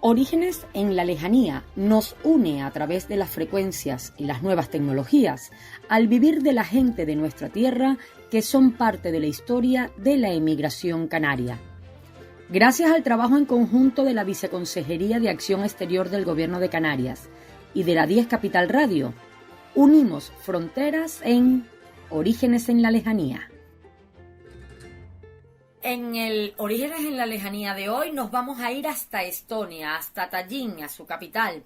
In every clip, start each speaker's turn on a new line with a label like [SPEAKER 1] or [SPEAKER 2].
[SPEAKER 1] Orígenes en la lejanía nos une a través de las frecuencias y las nuevas tecnologías al vivir de la gente de nuestra tierra que son parte de la historia de la emigración canaria. Gracias al trabajo en conjunto de la Viceconsejería de Acción Exterior del Gobierno de Canarias y de la 10 Capital Radio, unimos fronteras en Orígenes en la lejanía. En el Orígenes en la lejanía de hoy nos vamos a ir hasta Estonia, hasta Tallinn, a su capital,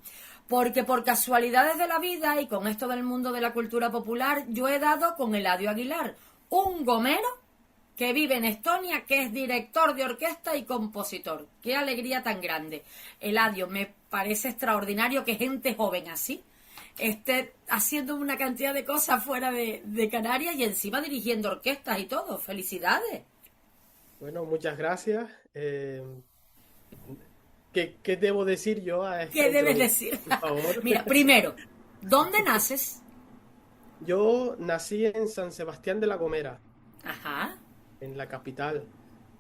[SPEAKER 1] porque por casualidades de la vida y con esto del mundo de la cultura popular, yo he dado con Eladio Aguilar, un gomero que vive en Estonia, que es director de orquesta y compositor. ¡Qué alegría tan grande! Eladio, me parece extraordinario que gente joven así esté haciendo una cantidad de cosas fuera de Canarias y encima dirigiendo orquestas y todo. ¡Felicidades!
[SPEAKER 2] Bueno, muchas gracias. ¿Qué debo decir yo a esta
[SPEAKER 1] ¿Qué debes
[SPEAKER 2] introducción,
[SPEAKER 1] decir?
[SPEAKER 2] por favor?
[SPEAKER 1] Mira, primero, ¿dónde naces?
[SPEAKER 2] Yo nací en San Sebastián de la Gomera,
[SPEAKER 1] Ajá.
[SPEAKER 2] en la capital,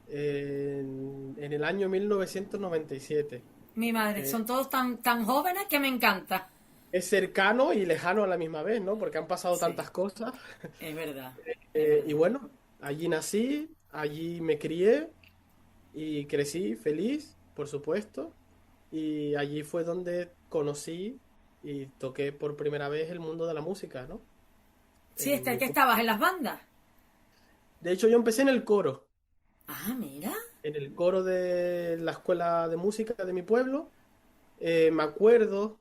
[SPEAKER 2] en el año 1997.
[SPEAKER 1] Mi madre,
[SPEAKER 2] Eh,
[SPEAKER 1] son todos tan jóvenes que me encanta.
[SPEAKER 2] es cercano y lejano a la misma vez, ¿no? Porque han pasado
[SPEAKER 1] Sí,
[SPEAKER 2] tantas cosas.
[SPEAKER 1] es verdad, es
[SPEAKER 2] Y
[SPEAKER 1] verdad.
[SPEAKER 2] bueno, allí nací, allí me crié y crecí feliz, por supuesto. Y allí fue donde conocí y toqué por primera vez el mundo de la música, ¿no?
[SPEAKER 1] Sí,
[SPEAKER 2] En mi
[SPEAKER 1] que
[SPEAKER 2] pu-
[SPEAKER 1] estabas en las bandas.
[SPEAKER 2] De hecho, yo empecé
[SPEAKER 1] Ah, mira.
[SPEAKER 2] en el coro de la escuela de música de mi pueblo. Me acuerdo,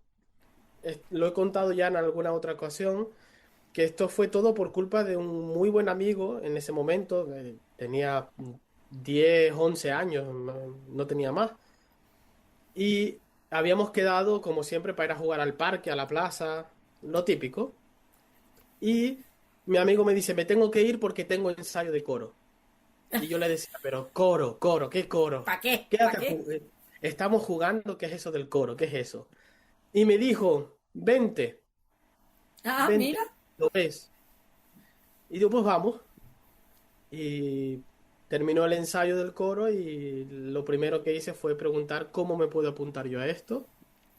[SPEAKER 2] lo he contado ya en alguna otra ocasión, que esto fue todo por culpa de un muy buen amigo en ese momento. Tenía 10 11 años, no tenía más. Y habíamos quedado, como siempre, para ir a jugar al parque, a la plaza, lo típico. Y mi amigo me dice, me tengo que ir porque tengo ensayo de coro. Y yo le decía, pero coro, coro, ¿qué coro?
[SPEAKER 1] ¿Para qué? ¿Para
[SPEAKER 2] Quédate,
[SPEAKER 1] qué?
[SPEAKER 2] estamos jugando, ¿qué es eso del coro? ¿Qué es eso? Y me dijo, vente,
[SPEAKER 1] Ah,
[SPEAKER 2] vente,
[SPEAKER 1] mira.
[SPEAKER 2] lo ves. Y yo, pues vamos. Y terminó el ensayo del coro y lo primero que hice fue preguntar cómo me puedo apuntar yo a esto.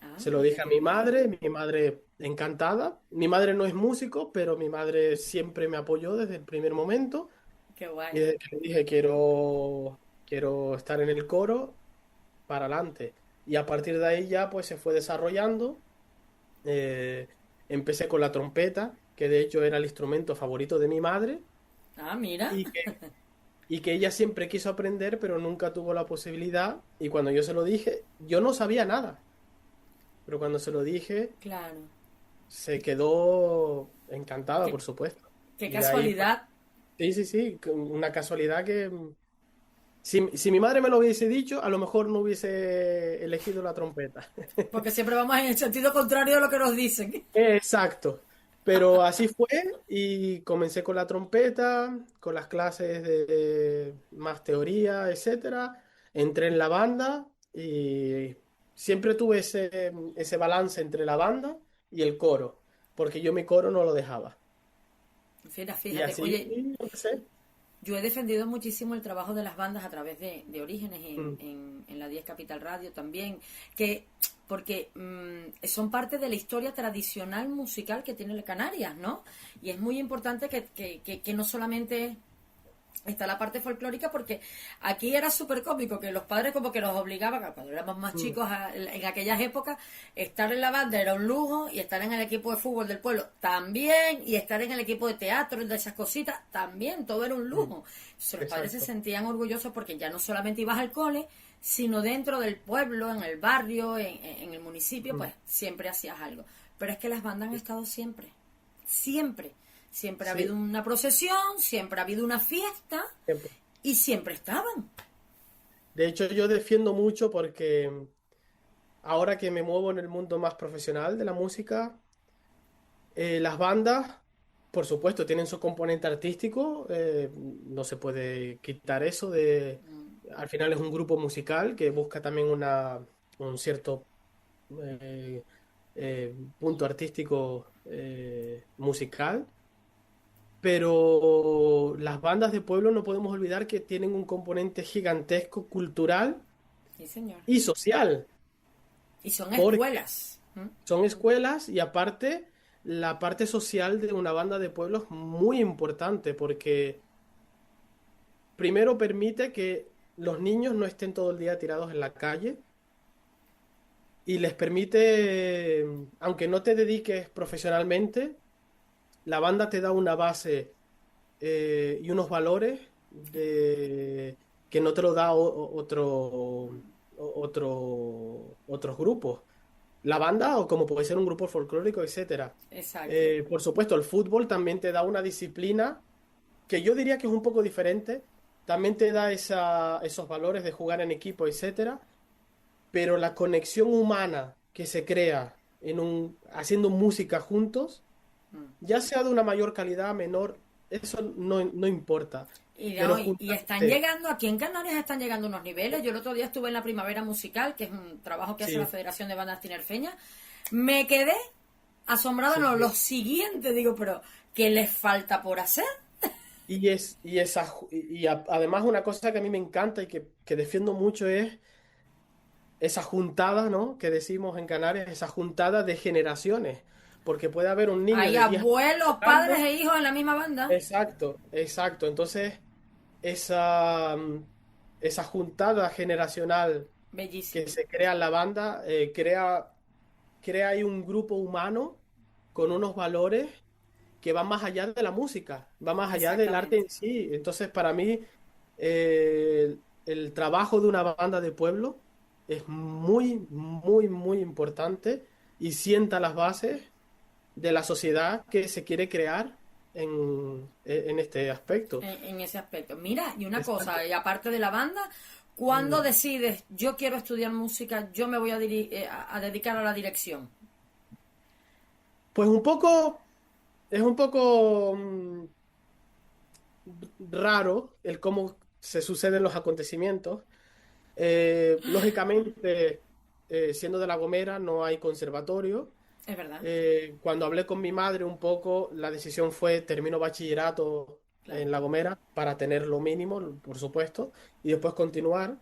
[SPEAKER 1] Ah,
[SPEAKER 2] Se lo
[SPEAKER 1] mira
[SPEAKER 2] dije a
[SPEAKER 1] qué bien.
[SPEAKER 2] mi madre encantada. Mi madre no es músico, pero mi madre siempre me apoyó desde el primer momento.
[SPEAKER 1] Qué
[SPEAKER 2] Y
[SPEAKER 1] guay.
[SPEAKER 2] desde que le dije quiero estar en el coro, para adelante. Y a partir de ahí ya pues se fue desarrollando. Eh, Empecé con la trompeta, que de hecho era el instrumento favorito de mi madre,
[SPEAKER 1] Ah, mira.
[SPEAKER 2] y que ella siempre quiso aprender, pero nunca tuvo la posibilidad. Y cuando yo se lo dije, yo no sabía nada. Pero cuando se lo dije,
[SPEAKER 1] Claro.
[SPEAKER 2] se quedó encantada,
[SPEAKER 1] Qué,
[SPEAKER 2] por supuesto.
[SPEAKER 1] qué
[SPEAKER 2] Y de ahí, pues,
[SPEAKER 1] casualidad.
[SPEAKER 2] sí, sí, sí, una casualidad que si mi madre me lo hubiese dicho, a lo mejor no hubiese elegido la trompeta.
[SPEAKER 1] Porque siempre vamos en el sentido contrario de lo que nos dicen.
[SPEAKER 2] Exacto. Pero así fue y comencé con la trompeta, con las clases de más teoría, etcétera. Entré en la banda y siempre tuve ese balance entre la banda y el coro, porque yo mi coro no lo dejaba. Y
[SPEAKER 1] Fíjate.
[SPEAKER 2] así
[SPEAKER 1] Oye,
[SPEAKER 2] empecé.
[SPEAKER 1] yo he defendido muchísimo el trabajo de las bandas a través de Orígenes
[SPEAKER 2] Mm,
[SPEAKER 1] en la 10 Capital Radio también, que porque son parte de la historia tradicional musical que tiene Canarias, ¿no? Y es muy importante que no solamente está la parte folclórica, porque aquí era súper cómico que los padres como que nos obligaban, cuando éramos más
[SPEAKER 2] mm,
[SPEAKER 1] chicos en aquellas épocas, estar en la banda era un lujo y estar en el equipo de fútbol del pueblo también, y estar en el equipo de teatro, de esas cositas también, todo era un
[SPEAKER 2] mm,
[SPEAKER 1] lujo. Entonces los padres se
[SPEAKER 2] exacto.
[SPEAKER 1] sentían orgullosos porque ya no solamente ibas al cole, sino dentro del pueblo, en el barrio, en el municipio,
[SPEAKER 2] Mm,
[SPEAKER 1] pues siempre hacías algo. Pero es que las bandas han estado siempre, siempre. Siempre ha habido
[SPEAKER 2] sí,
[SPEAKER 1] una procesión, siempre ha habido una fiesta
[SPEAKER 2] siempre.
[SPEAKER 1] y siempre estaban.
[SPEAKER 2] De hecho, yo defiendo mucho porque ahora que me muevo en el mundo más profesional de la música, las bandas, por supuesto, tienen su componente artístico, no se puede quitar eso al final es un grupo musical que busca también un cierto eh, punto artístico musical, pero las bandas de pueblo no podemos olvidar que tienen un componente gigantesco cultural
[SPEAKER 1] Sí, señor.
[SPEAKER 2] y social.
[SPEAKER 1] Y son
[SPEAKER 2] porque
[SPEAKER 1] escuelas. ¿M?
[SPEAKER 2] son escuelas y aparte la parte social de una banda de pueblo es muy importante porque primero permite que los niños no estén todo el día tirados en la calle y les permite, aunque no te dediques profesionalmente, la banda te da una base y unos valores que no te lo da otros grupos. La banda o como puede ser un grupo folclórico, etcétera.
[SPEAKER 1] Exacto.
[SPEAKER 2] Por supuesto, el fútbol también te da una disciplina que yo diría que es un poco diferente. También te da esos valores de jugar en equipo, etcétera. Pero la conexión humana que se crea haciendo música juntos,
[SPEAKER 1] Mm.
[SPEAKER 2] ya sea de una mayor calidad, menor, eso no importa.
[SPEAKER 1] Y,
[SPEAKER 2] Pero
[SPEAKER 1] no, y están
[SPEAKER 2] juntarte,
[SPEAKER 1] llegando, aquí en Canarias están llegando unos niveles. Yo el otro día estuve en la Primavera Musical, que es un trabajo que hace la
[SPEAKER 2] sí,
[SPEAKER 1] Federación de Bandas Tinerfeñas. Me quedé asombrada,
[SPEAKER 2] sí.
[SPEAKER 1] no, lo siguiente, digo, pero ¿qué les falta por hacer?
[SPEAKER 2] Además una cosa que a mí me encanta y que defiendo mucho es esa juntada, ¿no? Que decimos en Canarias, esa juntada de generaciones. Porque puede haber un niño
[SPEAKER 1] Hay
[SPEAKER 2] de 10 años
[SPEAKER 1] abuelos, padres
[SPEAKER 2] tocando.
[SPEAKER 1] e hijos en la misma banda.
[SPEAKER 2] Exacto, exacto. Entonces, esa juntada generacional que
[SPEAKER 1] Bellísimo.
[SPEAKER 2] se crea en la banda, crea ahí un grupo humano con unos valores que van más allá de la música, va más allá del arte
[SPEAKER 1] Exactamente.
[SPEAKER 2] en sí. Entonces, para mí, el trabajo de una banda de pueblo es muy, muy, muy importante y sienta las bases de la sociedad que se quiere crear en este aspecto.
[SPEAKER 1] En ese aspecto. Mira, y una
[SPEAKER 2] Exacto.
[SPEAKER 1] cosa, y aparte de la banda, cuando
[SPEAKER 2] Mm.
[SPEAKER 1] decides, yo quiero estudiar música, yo me voy a dedicar a la dirección?
[SPEAKER 2] Pues es un poco raro el cómo se suceden los acontecimientos. Lógicamente, siendo de La Gomera, no hay conservatorio.
[SPEAKER 1] Es verdad,
[SPEAKER 2] Cuando hablé con mi madre un poco, la decisión fue termino bachillerato
[SPEAKER 1] claro.
[SPEAKER 2] en La Gomera para tener lo mínimo, por supuesto, y después continuar.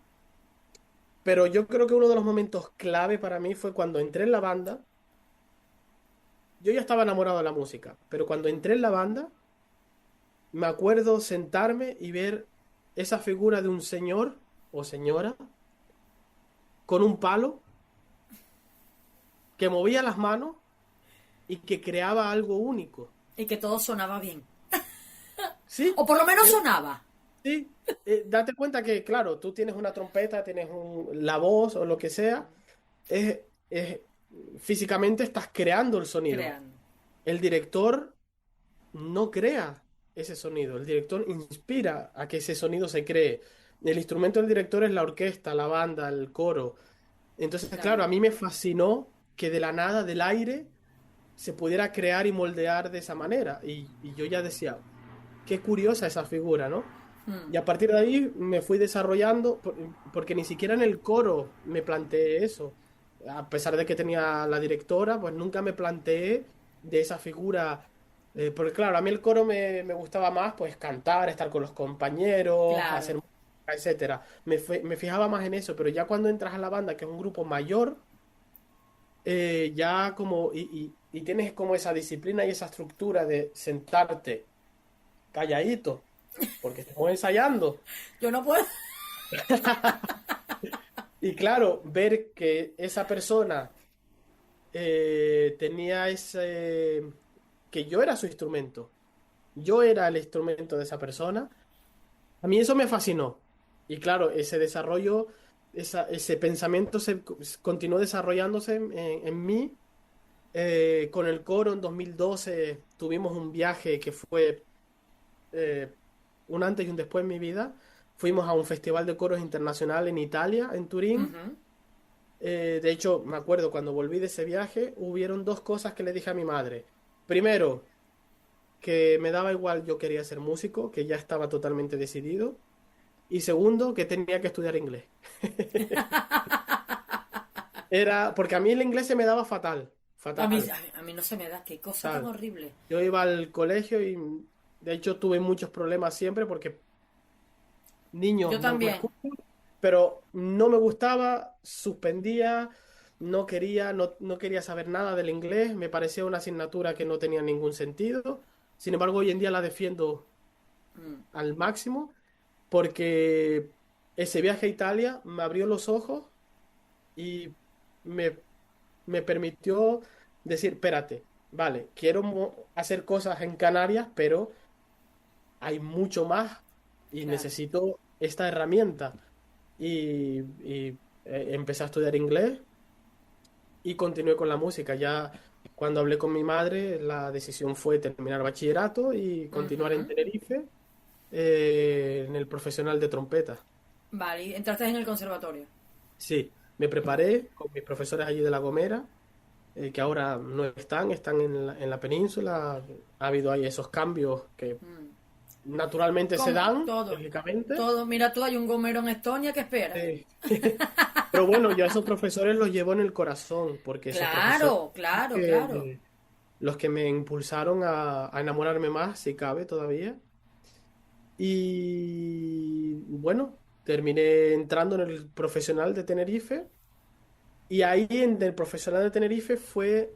[SPEAKER 2] Pero yo creo que uno de los momentos clave para mí fue cuando entré en la banda. Yo ya estaba enamorado de la música, pero cuando entré en la banda, me acuerdo sentarme y ver esa figura de un señor o señora con un palo que movía las manos y que creaba algo único.
[SPEAKER 1] Y que todo sonaba bien.
[SPEAKER 2] Sí,
[SPEAKER 1] O por lo menos
[SPEAKER 2] eh,
[SPEAKER 1] sonaba.
[SPEAKER 2] sí, date cuenta que, claro, tú tienes una trompeta, tienes la voz o lo que sea, es, físicamente estás creando el sonido.
[SPEAKER 1] Creando.
[SPEAKER 2] El director no crea ese sonido, el director inspira a que ese sonido se cree. El instrumento del director es la orquesta, la banda, el coro. Entonces, claro,
[SPEAKER 1] Claro.
[SPEAKER 2] a mí me fascinó que de la nada, del aire, se pudiera crear y moldear de esa manera. Y yo ya decía, qué curiosa esa figura, ¿no?
[SPEAKER 1] Hmm.
[SPEAKER 2] Y a partir de ahí me fui desarrollando, porque ni siquiera en el coro me planteé eso. A pesar de que tenía la directora, pues nunca me planteé de esa figura. Porque claro, a mí el coro me gustaba más, pues cantar, estar con los compañeros, hacer
[SPEAKER 1] Claro.
[SPEAKER 2] música, etcétera. Me fijaba más en eso, pero ya cuando entras a la banda, que es un grupo mayor, ya como, y tienes como esa disciplina y esa estructura de sentarte calladito, porque estamos ensayando.
[SPEAKER 1] Yo no puedo.
[SPEAKER 2] Y claro, ver que esa persona tenía que yo era su instrumento, yo era el instrumento de esa persona, a mí eso me fascinó. Y claro, ese desarrollo, ese pensamiento continuó desarrollándose en mí. Con el coro en 2012 tuvimos un viaje que fue eh, un antes y un después en mi vida. Fuimos a un festival de coros internacional en Italia, en Turín.
[SPEAKER 1] Ujú.
[SPEAKER 2] De hecho, me acuerdo cuando volví de ese viaje, hubieron dos cosas que le dije a mi madre. Primero, que me daba igual, yo quería ser músico, que ya estaba totalmente decidido. Y segundo, que tenía que estudiar inglés. Era, porque a mí el inglés se me daba fatal,
[SPEAKER 1] A mí,
[SPEAKER 2] fatal.
[SPEAKER 1] a mí no se me da. Qué cosa tan
[SPEAKER 2] Fatal.
[SPEAKER 1] horrible.
[SPEAKER 2] Yo iba al colegio y de hecho tuve muchos problemas siempre porque niños
[SPEAKER 1] Yo
[SPEAKER 2] no me
[SPEAKER 1] también.
[SPEAKER 2] escuchan, pero no me gustaba, suspendía, no quería saber nada del inglés, me parecía una asignatura que no tenía ningún sentido. Sin embargo, hoy en día la defiendo
[SPEAKER 1] Mm,
[SPEAKER 2] al máximo porque ese viaje a Italia me abrió los ojos y me, me permitió decir, espérate, vale, quiero hacer cosas en Canarias, pero hay mucho más y
[SPEAKER 1] claro.
[SPEAKER 2] necesito esta herramienta. Empecé a estudiar inglés y continué con la música. Ya cuando hablé con mi madre, la decisión fue terminar bachillerato y continuar en
[SPEAKER 1] Ujú.
[SPEAKER 2] Tenerife, en el profesional de trompeta.
[SPEAKER 1] Vale, y entraste en el conservatorio.
[SPEAKER 2] Sí, me preparé con mis profesores allí de La Gomera, que ahora no están, están en la península. Ha habido ahí esos cambios que
[SPEAKER 1] Mm.
[SPEAKER 2] naturalmente se
[SPEAKER 1] Como
[SPEAKER 2] dan,
[SPEAKER 1] todo,
[SPEAKER 2] lógicamente.
[SPEAKER 1] todo. Mira tú, hay un gomero en Estonia que espera.
[SPEAKER 2] Sí. Pero bueno, yo a esos profesores los llevo en el corazón, porque esos profesores
[SPEAKER 1] Claro, claro, claro.
[SPEAKER 2] que, los que me impulsaron a enamorarme más, si cabe todavía. Y bueno, terminé entrando en el profesional de Tenerife. Y ahí en el profesional de Tenerife fue,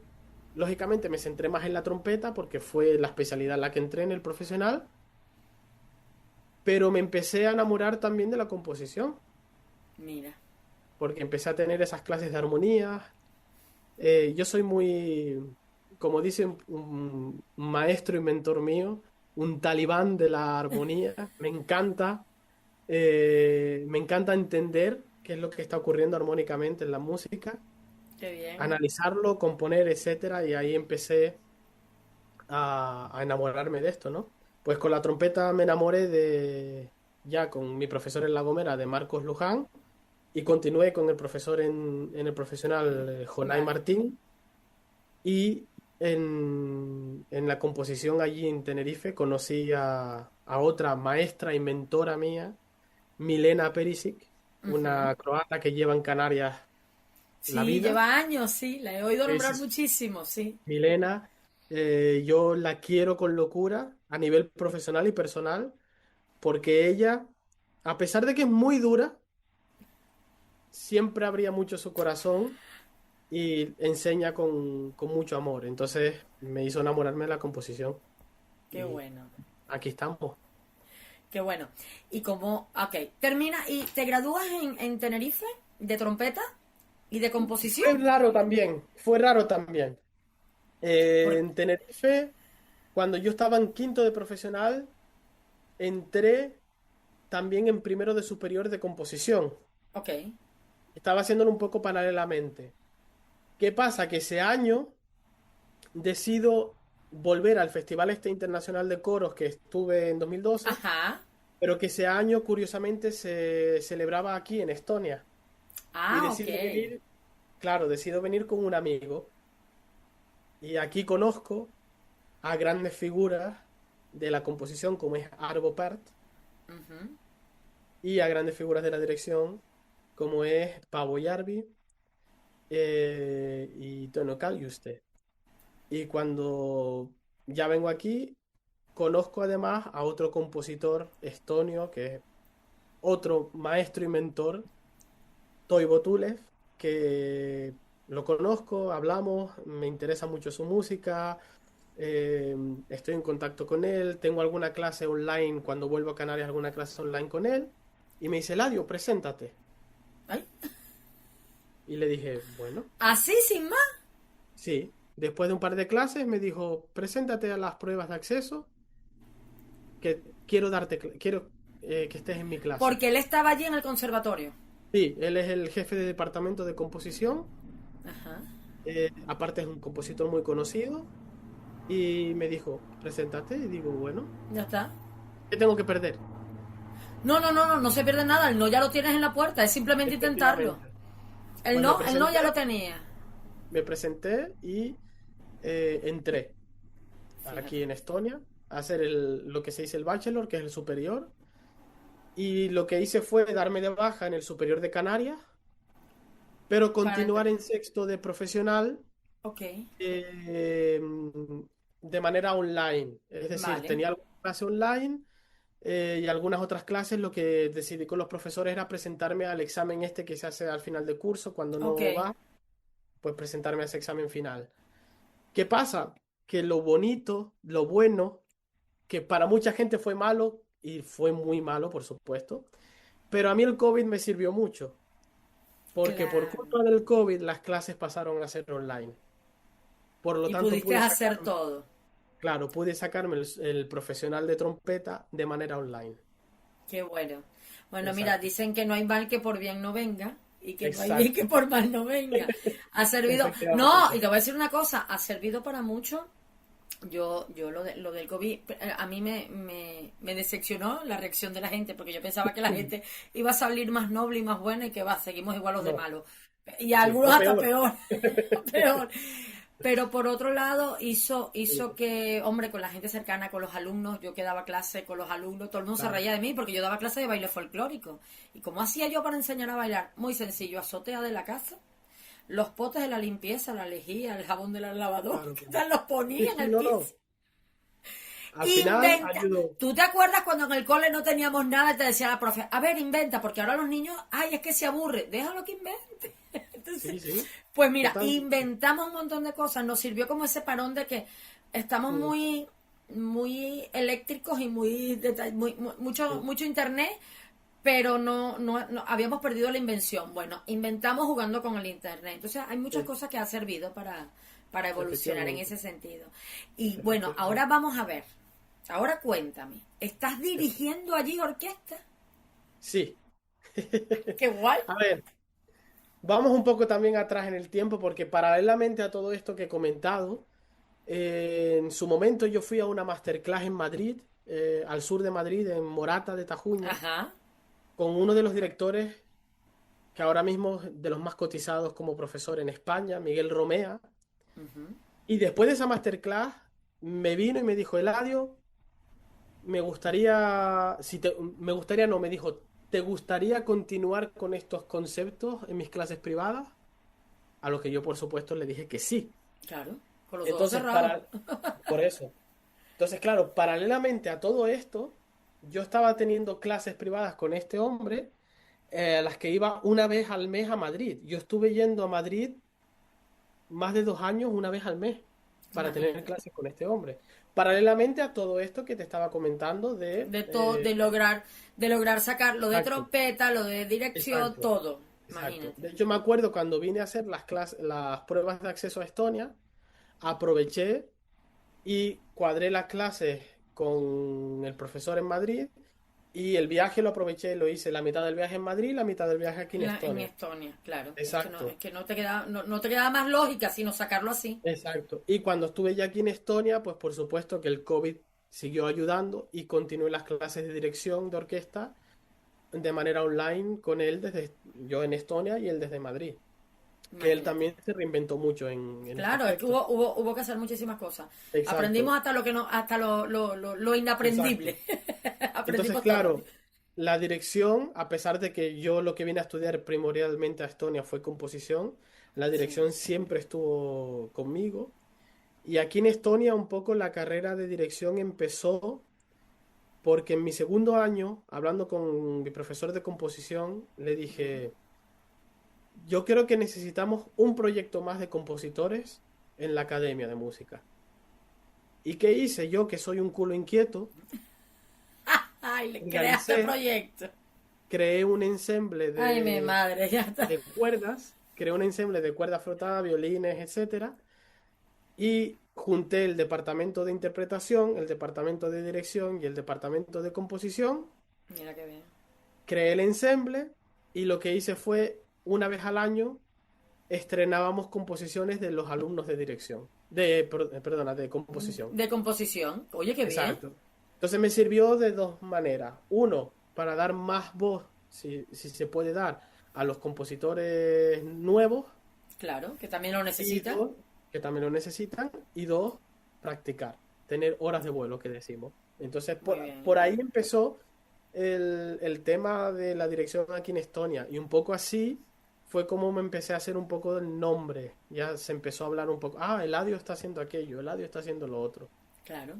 [SPEAKER 2] lógicamente me centré más en la trompeta porque fue la especialidad en la que entré en el profesional, pero me empecé a enamorar también de la composición,
[SPEAKER 1] Mira,
[SPEAKER 2] porque empecé a tener esas clases de armonía. Yo soy muy, como dice un maestro y mentor mío, un talibán de la armonía. Me encanta entender qué es lo que está ocurriendo armónicamente en la música,
[SPEAKER 1] qué bien.
[SPEAKER 2] analizarlo, componer, etcétera, y ahí empecé a enamorarme de esto, ¿no? Pues con la trompeta me enamoré ya con mi profesor en La Gomera, de Marcos Luján, y continué con el profesor en el profesional, Jonay
[SPEAKER 1] Vale.
[SPEAKER 2] Martín, y en la composición allí en Tenerife conocí a otra maestra y mentora mía, Milena Perisic,
[SPEAKER 1] Ujú.
[SPEAKER 2] una croata que lleva en Canarias la
[SPEAKER 1] Sí,
[SPEAKER 2] vida.
[SPEAKER 1] lleva años, sí, la he oído
[SPEAKER 2] Esa
[SPEAKER 1] nombrar
[SPEAKER 2] es
[SPEAKER 1] muchísimo, sí.
[SPEAKER 2] Milena. Yo la quiero con locura a nivel profesional y personal, porque ella, a pesar de que es muy dura, siempre abría mucho su corazón y enseña con mucho amor. Entonces me hizo enamorarme de la composición.
[SPEAKER 1] Qué
[SPEAKER 2] Y
[SPEAKER 1] bueno,
[SPEAKER 2] aquí estamos.
[SPEAKER 1] qué bueno. Y como, ok, termina y te gradúas en Tenerife de trompeta y de composición.
[SPEAKER 2] Fue raro también.
[SPEAKER 1] Por-
[SPEAKER 2] En Tenerife, cuando yo estaba en quinto de profesional, entré también en primero de superior de composición.
[SPEAKER 1] ok,
[SPEAKER 2] Estaba haciéndolo un poco paralelamente. ¿Qué pasa? Que ese año decido volver al Festival este Internacional de Coros que estuve en 2012,
[SPEAKER 1] ajá.
[SPEAKER 2] pero que ese año curiosamente se celebraba aquí en Estonia. Y
[SPEAKER 1] Ah, ok.
[SPEAKER 2] decido venir, claro, decido venir con un amigo. Y aquí conozco a grandes figuras de la composición como es Arvo Pärt
[SPEAKER 1] Ujú.
[SPEAKER 2] y a grandes figuras de la dirección como es Paavo Järvi, y Tono Kaljuste. Y cuando ya vengo aquí, conozco además a otro compositor estonio, que es otro maestro y mentor, Toivo Tulev, que lo conozco, hablamos, me interesa mucho su música, eh, estoy en contacto con él, tengo alguna clase online, cuando vuelvo a Canarias, alguna clase online con él, y me dice, Ladio, preséntate.
[SPEAKER 1] Ay,
[SPEAKER 2] Y le dije, bueno,
[SPEAKER 1] así sin más.
[SPEAKER 2] sí. Después de un par de clases me dijo, preséntate a las pruebas de acceso, que quiero quiero que estés en mi clase.
[SPEAKER 1] Porque él estaba allí en el conservatorio.
[SPEAKER 2] Sí, él es el jefe de departamento de composición,
[SPEAKER 1] Ajá.
[SPEAKER 2] aparte es un compositor muy conocido, y me dijo, preséntate, y digo, bueno,
[SPEAKER 1] Ya está.
[SPEAKER 2] ¿qué tengo que perder?
[SPEAKER 1] No, no, no, no, no se pierde nada. El no ya lo tienes en la puerta, es simplemente intentarlo.
[SPEAKER 2] Efectivamente. Pues
[SPEAKER 1] El no ya lo tenía.
[SPEAKER 2] me presenté y entré aquí
[SPEAKER 1] Fíjate.
[SPEAKER 2] en Estonia a hacer lo que se dice el bachelor, que es el superior, y lo que hice fue darme de baja en el superior de Canarias, pero
[SPEAKER 1] Para
[SPEAKER 2] continuar
[SPEAKER 1] entrar.
[SPEAKER 2] en sexto de profesional,
[SPEAKER 1] Ok,
[SPEAKER 2] eh, de manera online. Es decir,
[SPEAKER 1] vale.
[SPEAKER 2] tenía alguna clase online, y algunas otras clases. Lo que decidí con los profesores era presentarme al examen este que se hace al final de curso cuando
[SPEAKER 1] Ok,
[SPEAKER 2] no va. pues presentarme a ese examen final. ¿Qué pasa? Que lo bonito, lo bueno, que para mucha gente fue malo, y fue muy malo, por supuesto, pero a mí el COVID me sirvió mucho, porque por
[SPEAKER 1] Claro.
[SPEAKER 2] culpa del COVID las clases pasaron a ser online. Por lo
[SPEAKER 1] Y
[SPEAKER 2] tanto,
[SPEAKER 1] pudiste hacer todo.
[SPEAKER 2] claro, pude sacarme el profesional de trompeta de manera online.
[SPEAKER 1] Qué bueno. Bueno, mira,
[SPEAKER 2] Exacto,
[SPEAKER 1] dicen que no hay mal que por bien no venga y que no hay bien que
[SPEAKER 2] exacto,
[SPEAKER 1] por mal no venga. Ha servido, no, y
[SPEAKER 2] efectivamente.
[SPEAKER 1] te voy a decir una cosa, ha servido para mucho. Yo lo del COVID, a mí me decepcionó la reacción de la gente, porque yo pensaba que la gente iba a salir más noble y más buena y que va, seguimos igual los de
[SPEAKER 2] No,
[SPEAKER 1] malos. Y
[SPEAKER 2] sí,
[SPEAKER 1] algunos
[SPEAKER 2] o
[SPEAKER 1] hasta
[SPEAKER 2] peor.
[SPEAKER 1] peor, peor. Pero por otro lado, hizo
[SPEAKER 2] Sí,
[SPEAKER 1] que, hombre, con la gente cercana, con los alumnos, yo que daba clase con los alumnos, todo el mundo se
[SPEAKER 2] claro,
[SPEAKER 1] reía de mí porque yo daba clase de baile folclórico. ¿Y cómo hacía yo para enseñar a bailar? Muy sencillo, azotea de la casa, los potes de la limpieza, la lejía, el jabón de la lavadora,
[SPEAKER 2] claro,
[SPEAKER 1] ¿qué
[SPEAKER 2] claro.
[SPEAKER 1] tal? Los
[SPEAKER 2] Sí,
[SPEAKER 1] ponía en
[SPEAKER 2] sí,
[SPEAKER 1] el
[SPEAKER 2] no,
[SPEAKER 1] piso.
[SPEAKER 2] no. Al final
[SPEAKER 1] Inventa.
[SPEAKER 2] ayudó.
[SPEAKER 1] ¿Tú te acuerdas cuando en el cole no teníamos nada y te decía la profe, a ver, inventa, porque ahora los niños, ay, es que se aburre, déjalo que invente. Entonces,
[SPEAKER 2] Sí, sí,
[SPEAKER 1] pues mira,
[SPEAKER 2] totalmente.
[SPEAKER 1] inventamos un montón de cosas, nos sirvió como ese parón de que estamos
[SPEAKER 2] Mm,
[SPEAKER 1] muy eléctricos y mucho,
[SPEAKER 2] sí,
[SPEAKER 1] mucho internet, pero no habíamos perdido la invención. Bueno, inventamos jugando con el internet. Entonces hay muchas
[SPEAKER 2] sí,
[SPEAKER 1] cosas que ha servido para evolucionar en
[SPEAKER 2] efectivamente,
[SPEAKER 1] ese sentido. Y bueno, ahora
[SPEAKER 2] efectivamente.
[SPEAKER 1] vamos a ver. Ahora cuéntame, ¿estás dirigiendo allí orquesta?
[SPEAKER 2] Sí.
[SPEAKER 1] ¡Qué guay!
[SPEAKER 2] A ver, vamos un poco también atrás en el tiempo porque paralelamente a todo esto que he comentado, en su momento yo fui a una masterclass en Madrid, al sur de Madrid, en Morata de Tajuña,
[SPEAKER 1] Ajá.
[SPEAKER 2] con uno de los directores que ahora mismo es de los más cotizados como profesor en España, Miguel Romea.
[SPEAKER 1] Ujú.
[SPEAKER 2] Y después de esa masterclass me vino y me dijo, Eladio, me gustaría, me gustaría no, me dijo, ¿te gustaría continuar con estos conceptos en mis clases privadas? A lo que yo, por supuesto, le dije que sí.
[SPEAKER 1] Claro, con los ojos
[SPEAKER 2] Entonces,
[SPEAKER 1] cerrados.
[SPEAKER 2] por eso. Entonces, claro, paralelamente a todo esto, yo estaba teniendo clases privadas con este hombre, a las que iba una vez al mes a Madrid. Yo estuve yendo a Madrid más de 2 años, una vez al mes, para tener
[SPEAKER 1] Imagínate.
[SPEAKER 2] clases con este hombre. Paralelamente a todo esto que te estaba comentando de...
[SPEAKER 1] De todo, de lograr sacar lo de
[SPEAKER 2] exacto,
[SPEAKER 1] trompeta, lo de dirección,
[SPEAKER 2] exacto,
[SPEAKER 1] todo.
[SPEAKER 2] exacto.
[SPEAKER 1] Imagínate.
[SPEAKER 2] De hecho, me acuerdo cuando vine a hacer las pruebas de acceso a Estonia, aproveché y cuadré las clases con el profesor en Madrid y el viaje lo aproveché, lo hice la mitad del viaje en Madrid y la mitad del viaje aquí en
[SPEAKER 1] En
[SPEAKER 2] Estonia.
[SPEAKER 1] Estonia, claro. Es
[SPEAKER 2] Exacto,
[SPEAKER 1] que no te queda, no te queda más lógica sino sacarlo así.
[SPEAKER 2] exacto. Y cuando estuve ya aquí en Estonia, pues por supuesto que el COVID siguió ayudando y continué las clases de dirección de orquesta de manera online con él desde yo en Estonia y él desde Madrid, que él
[SPEAKER 1] Imagínate.
[SPEAKER 2] también se reinventó mucho en este
[SPEAKER 1] Claro, es que
[SPEAKER 2] aspecto.
[SPEAKER 1] hubo que hacer muchísimas cosas.
[SPEAKER 2] Exacto,
[SPEAKER 1] Aprendimos hasta lo que no, hasta lo
[SPEAKER 2] exacto.
[SPEAKER 1] inaprendible.
[SPEAKER 2] Entonces,
[SPEAKER 1] Aprendimos todo.
[SPEAKER 2] claro, la dirección, a pesar de que yo lo que vine a estudiar primordialmente a Estonia fue composición, la
[SPEAKER 1] Sí.
[SPEAKER 2] dirección siempre estuvo conmigo. Y aquí en Estonia un poco la carrera de dirección empezó porque en mi segundo año, hablando con mi profesor de composición, le dije, yo creo que necesitamos un proyecto más de compositores en la academia de música. ¿Y qué hice yo, que soy un culo inquieto?
[SPEAKER 1] Ay, le creaste
[SPEAKER 2] Organicé,
[SPEAKER 1] proyecto.
[SPEAKER 2] creé un ensemble
[SPEAKER 1] Ay, mi madre, ya está.
[SPEAKER 2] de cuerdas, creé un ensemble de cuerdas frotadas, violines, etcétera, y junté el departamento de interpretación, el departamento de dirección y el departamento de composición,
[SPEAKER 1] Mira qué bien.
[SPEAKER 2] creé el ensemble y lo que hice fue, una vez al año, estrenábamos composiciones de los alumnos de dirección, perdona, de composición.
[SPEAKER 1] De composición. Oye, qué bien.
[SPEAKER 2] Exacto. Entonces me sirvió de dos maneras. Uno, para dar más voz, si se puede dar, a los compositores nuevos.
[SPEAKER 1] Claro, que también lo
[SPEAKER 2] Y
[SPEAKER 1] necesita.
[SPEAKER 2] dos, que también lo necesitan. Y dos, practicar. Tener horas de vuelo, que decimos. Entonces,
[SPEAKER 1] Muy
[SPEAKER 2] por
[SPEAKER 1] bien.
[SPEAKER 2] ahí empezó el tema de la dirección aquí en Estonia. Y un poco así fue como me empecé a hacer un poco del nombre. Ya se empezó a hablar un poco. Ah, Eladio está haciendo aquello, Eladio está haciendo lo otro.
[SPEAKER 1] Claro.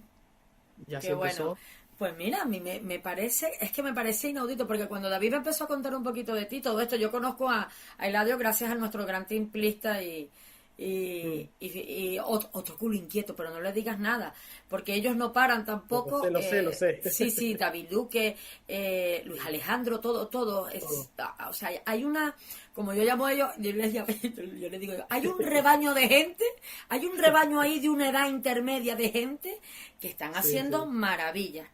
[SPEAKER 2] Y así
[SPEAKER 1] Qué bueno.
[SPEAKER 2] empezó.
[SPEAKER 1] Pues mira, a mí me parece, es que me parece inaudito, porque cuando David me empezó a contar un poquito de ti, todo esto, yo conozco a Eladio gracias a nuestro gran timplista Otro culo inquieto, pero no le digas nada, porque ellos no paran tampoco.
[SPEAKER 2] Lo sé.
[SPEAKER 1] Sí, David Duque, Luis Alejandro, todo.
[SPEAKER 2] Todo.
[SPEAKER 1] O sea, hay una, como yo llamo a ellos, yo les digo, hay un rebaño de gente, hay un rebaño ahí de una edad intermedia de gente que están
[SPEAKER 2] Sí,
[SPEAKER 1] haciendo
[SPEAKER 2] sí.
[SPEAKER 1] maravillas,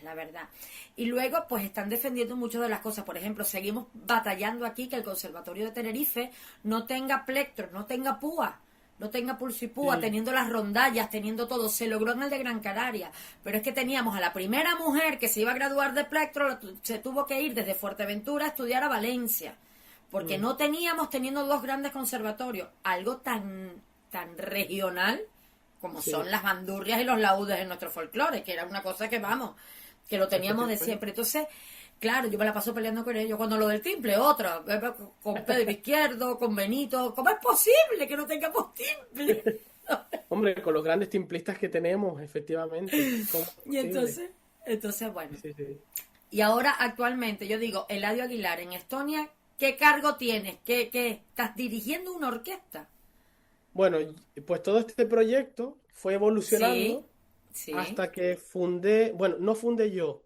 [SPEAKER 1] la verdad. Y luego, pues están defendiendo muchas de las cosas. Por ejemplo, seguimos batallando aquí que el Conservatorio de Tenerife no tenga plectros, no tenga púa, no tenga pulso y púa,
[SPEAKER 2] Sí.
[SPEAKER 1] teniendo las rondallas, teniendo todo. Se logró en el de Gran Canaria, pero es que teníamos a la primera mujer que se iba a graduar de plectro, se tuvo que ir desde Fuerteventura a estudiar a Valencia, porque
[SPEAKER 2] Mm.
[SPEAKER 1] no teníamos, teniendo dos grandes conservatorios, algo tan regional como son
[SPEAKER 2] Sí.
[SPEAKER 1] las bandurrias y los laúdes en nuestro folclore, que era una cosa que, vamos, que lo teníamos de
[SPEAKER 2] Efectivamente.
[SPEAKER 1] siempre. Entonces, claro, yo me la paso peleando con ellos. Cuando lo del timple, otra, con Pedro Izquierdo, con Benito. ¿Cómo es posible que no tengamos timple?
[SPEAKER 2] Hombre, con los grandes timplistas que tenemos, efectivamente. ¿Cómo es
[SPEAKER 1] Y
[SPEAKER 2] posible?
[SPEAKER 1] entonces, bueno.
[SPEAKER 2] Sí, sí.
[SPEAKER 1] Y ahora, actualmente, yo digo, Eladio Aguilar en Estonia, ¿qué cargo tienes? ¿Qué? ¿Estás dirigiendo una orquesta?
[SPEAKER 2] Bueno, pues todo este proyecto fue
[SPEAKER 1] Sí,
[SPEAKER 2] evolucionando
[SPEAKER 1] sí,
[SPEAKER 2] hasta que fundé, bueno, no fundé yo,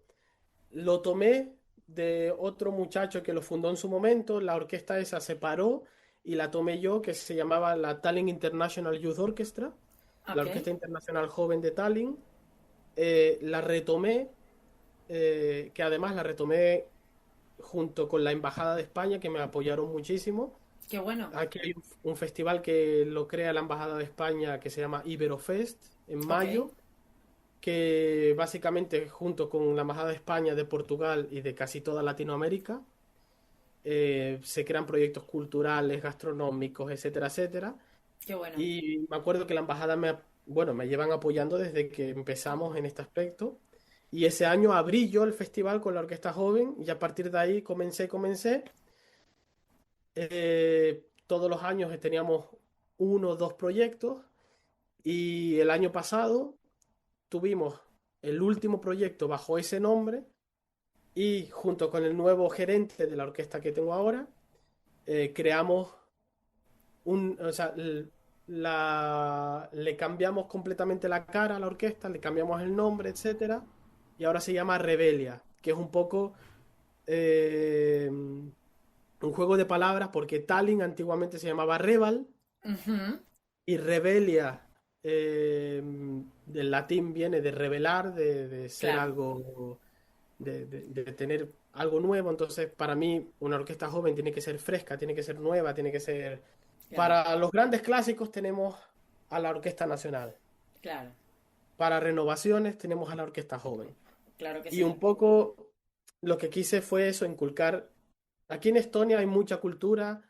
[SPEAKER 2] lo tomé de otro muchacho que lo fundó en su momento, la orquesta esa se paró y la tomé yo, que se llamaba la Tallinn International Youth Orchestra, la
[SPEAKER 1] ok,
[SPEAKER 2] Orquesta Internacional Joven de Tallinn. La retomé, que además la retomé junto con la Embajada de España, que me apoyaron muchísimo.
[SPEAKER 1] qué bueno,
[SPEAKER 2] Aquí hay un festival que lo crea la Embajada de España que se llama Iberofest en
[SPEAKER 1] ok,
[SPEAKER 2] mayo, que básicamente junto con la Embajada de España, de Portugal y de casi toda Latinoamérica, se crean proyectos culturales, gastronómicos, etcétera, etcétera.
[SPEAKER 1] qué bueno,
[SPEAKER 2] Y me acuerdo que la Embajada bueno, me llevan apoyando desde que empezamos en este aspecto. Y ese año abrí yo el festival con la Orquesta Joven y a partir de ahí comencé. Todos los años teníamos uno o dos proyectos y el año pasado tuvimos el último proyecto bajo ese nombre y junto con el nuevo gerente de la orquesta que tengo ahora, creamos o sea, le cambiamos completamente la cara a la orquesta, le cambiamos el nombre, etcétera, y ahora se llama Rebelia, que es un poco un juego de palabras porque Tallinn antiguamente se llamaba Reval.
[SPEAKER 1] ujú,
[SPEAKER 2] Y rebelia, del latín viene de revelar, de ser
[SPEAKER 1] claro,
[SPEAKER 2] algo, de tener algo nuevo. Entonces, para mí, una orquesta joven tiene que ser fresca, tiene que ser nueva, tiene que ser...
[SPEAKER 1] claro,
[SPEAKER 2] Para los grandes clásicos tenemos a la Orquesta Nacional.
[SPEAKER 1] claro,
[SPEAKER 2] Para renovaciones tenemos a la Orquesta Joven.
[SPEAKER 1] claro que
[SPEAKER 2] Y
[SPEAKER 1] sí,
[SPEAKER 2] un poco lo que quise fue eso, inculcar. Aquí en Estonia hay mucha cultura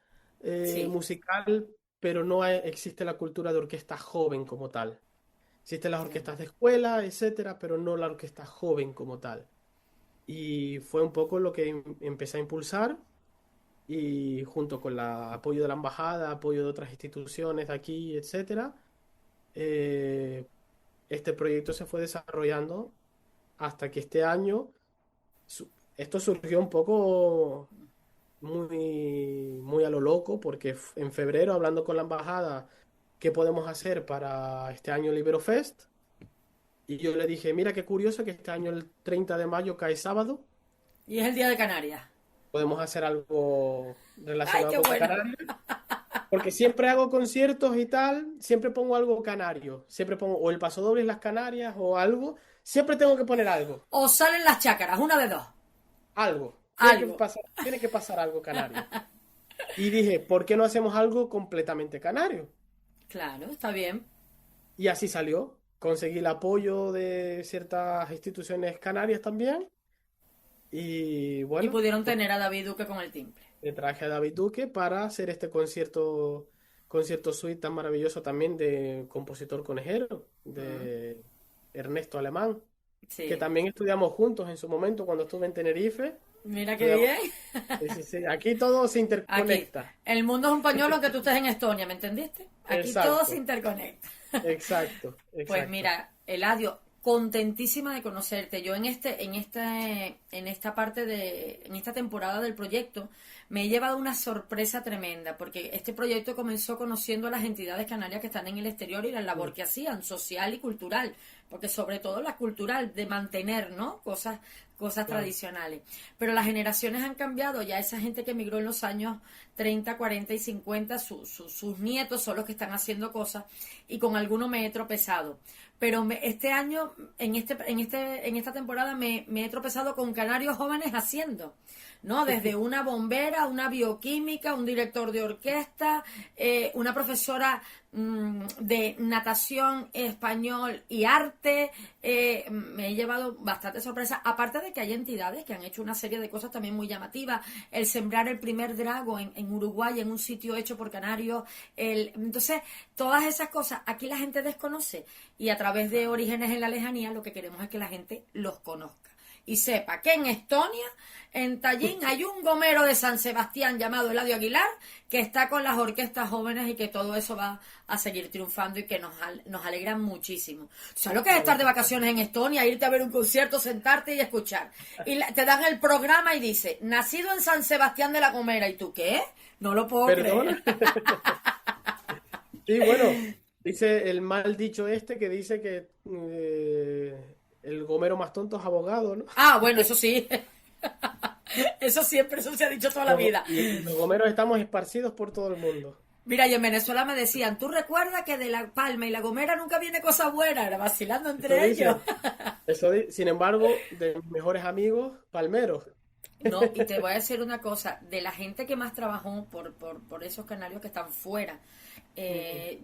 [SPEAKER 1] sí,
[SPEAKER 2] musical, pero no existe la cultura de orquesta joven como tal. Existen las
[SPEAKER 1] claro.
[SPEAKER 2] orquestas de escuela, etcétera, pero no la orquesta joven como tal. Y fue un poco lo que empecé a impulsar y junto con el apoyo de la embajada, apoyo de otras instituciones de aquí, etcétera, eh, este proyecto se fue desarrollando hasta que este año esto surgió un poco muy a lo loco, porque en febrero, hablando con la embajada, ¿qué podemos hacer para este año Liberofest? Y yo le dije, mira qué curioso que este año el 30 de mayo cae sábado,
[SPEAKER 1] Y es el día de Canarias.
[SPEAKER 2] podemos hacer algo
[SPEAKER 1] ¡Ay,
[SPEAKER 2] relacionado
[SPEAKER 1] qué
[SPEAKER 2] con
[SPEAKER 1] bueno!
[SPEAKER 2] Canarias, porque siempre hago conciertos y tal, siempre pongo algo canario, siempre pongo o el Pasodoble en las Canarias o algo, siempre tengo que poner algo,
[SPEAKER 1] O salen las chácaras, una de dos.
[SPEAKER 2] algo,
[SPEAKER 1] Algo.
[SPEAKER 2] tiene que pasar algo canario. Y dije, ¿por qué no hacemos algo completamente canario?
[SPEAKER 1] Claro, está bien.
[SPEAKER 2] Y así salió. Conseguí el apoyo de ciertas instituciones canarias también. Y
[SPEAKER 1] Y
[SPEAKER 2] bueno,
[SPEAKER 1] pudieron
[SPEAKER 2] pues
[SPEAKER 1] tener a David Duque con el timple.
[SPEAKER 2] le traje a David Duque para hacer este concierto suite tan maravilloso también de compositor conejero,
[SPEAKER 1] Mm,
[SPEAKER 2] de Ernesto Alemán, que
[SPEAKER 1] sí.
[SPEAKER 2] también estudiamos juntos en su momento cuando estuve en Tenerife.
[SPEAKER 1] Mira qué
[SPEAKER 2] Estudiamos-
[SPEAKER 1] bien.
[SPEAKER 2] sí, sí, sí. Aquí todo se
[SPEAKER 1] Aquí.
[SPEAKER 2] interconecta.
[SPEAKER 1] El mundo es un pañuelo aunque tú estés en Estonia, ¿me entendiste? Aquí todo se
[SPEAKER 2] Exacto,
[SPEAKER 1] interconecta.
[SPEAKER 2] exacto,
[SPEAKER 1] Pues
[SPEAKER 2] exacto.
[SPEAKER 1] mira, Eladio, contentísima de conocerte. Yo en esta temporada del proyecto me he llevado una sorpresa tremenda, porque este proyecto comenzó conociendo a las entidades canarias que están en el exterior y la labor que hacían, social y cultural, porque sobre todo la cultural, de mantener, ¿no? Cosas
[SPEAKER 2] Claro.
[SPEAKER 1] tradicionales. Pero las generaciones han cambiado, ya esa gente que emigró en los años 30, 40 y 50, sus nietos son los que están haciendo cosas, y con alguno me he tropezado. Pero este año, en esta temporada, me he tropezado con canarios jóvenes haciendo, ¿no? Desde una bombera, una bioquímica, un director de orquesta, una profesora de natación, español y arte. Me he llevado bastante sorpresa, aparte de que hay entidades que han hecho una serie de cosas también muy llamativas. El sembrar el primer drago en Uruguay, en un sitio hecho por canarios. Entonces, todas esas cosas aquí la gente desconoce, y a través de Orígenes en la Lejanía lo que queremos es que la gente los conozca y sepa que en Estonia, en Tallinn, hay un gomero de San Sebastián llamado Eladio Aguilar, que está con las orquestas jóvenes, y que todo eso va a seguir triunfando, y que nos alegran muchísimo. ¿Sabes lo que es estar de vacaciones en Estonia, irte a ver un concierto, sentarte y escuchar? Y te dan el programa y dice, nacido en San Sebastián de la Gomera, y tú, ¿qué? No lo puedo
[SPEAKER 2] ¿Perdona?
[SPEAKER 1] creer.
[SPEAKER 2] Sí, bueno, dice el mal dicho este que dice que el gomero más tonto es abogado, ¿no?
[SPEAKER 1] Ah, bueno, eso sí. Eso siempre, eso se ha dicho toda la vida.
[SPEAKER 2] Y los gomeros estamos esparcidos por todo el mundo.
[SPEAKER 1] Mira, y en Venezuela me decían, ¿tú recuerdas que de La Palma y La Gomera nunca viene cosa buena? Era vacilando
[SPEAKER 2] Eso
[SPEAKER 1] entre ellos.
[SPEAKER 2] dicen. Sin embargo, de mis mejores amigos, palmeros.
[SPEAKER 1] No, y te voy a decir una cosa, de la gente que más trabajó por esos canarios que están fuera,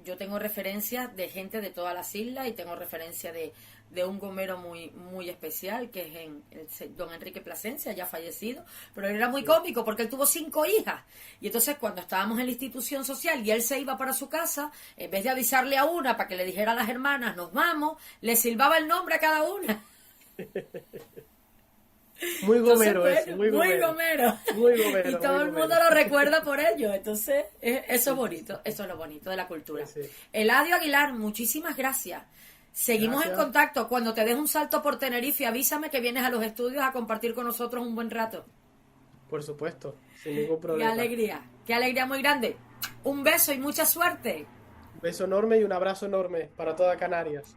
[SPEAKER 1] yo tengo referencias de gente de todas las islas, y tengo referencia de un gomero muy muy especial, que es don Enrique Plasencia, ya fallecido, pero él era muy cómico porque él tuvo 5 hijas, y entonces cuando estábamos en la institución social y él se iba para su casa, en vez de avisarle a una para que le dijera a las hermanas, nos vamos, le silbaba el nombre a cada una.
[SPEAKER 2] Muy
[SPEAKER 1] Entonces,
[SPEAKER 2] gomero
[SPEAKER 1] bueno,
[SPEAKER 2] eso, muy
[SPEAKER 1] muy
[SPEAKER 2] gomero.
[SPEAKER 1] gomero.
[SPEAKER 2] Muy gomero,
[SPEAKER 1] Y todo
[SPEAKER 2] muy
[SPEAKER 1] el mundo
[SPEAKER 2] gomero.
[SPEAKER 1] lo recuerda por ello. Entonces, eso es bonito. Eso es lo bonito de la cultura.
[SPEAKER 2] Sí, sí.
[SPEAKER 1] Eladio Aguilar, muchísimas gracias. Seguimos en
[SPEAKER 2] Gracias.
[SPEAKER 1] contacto. Cuando te des un salto por Tenerife, avísame que vienes a los estudios a compartir con nosotros un buen rato.
[SPEAKER 2] Por supuesto, sin ningún problema.
[SPEAKER 1] Qué alegría muy grande. Un beso y mucha suerte.
[SPEAKER 2] Un beso enorme y un abrazo enorme para toda Canarias.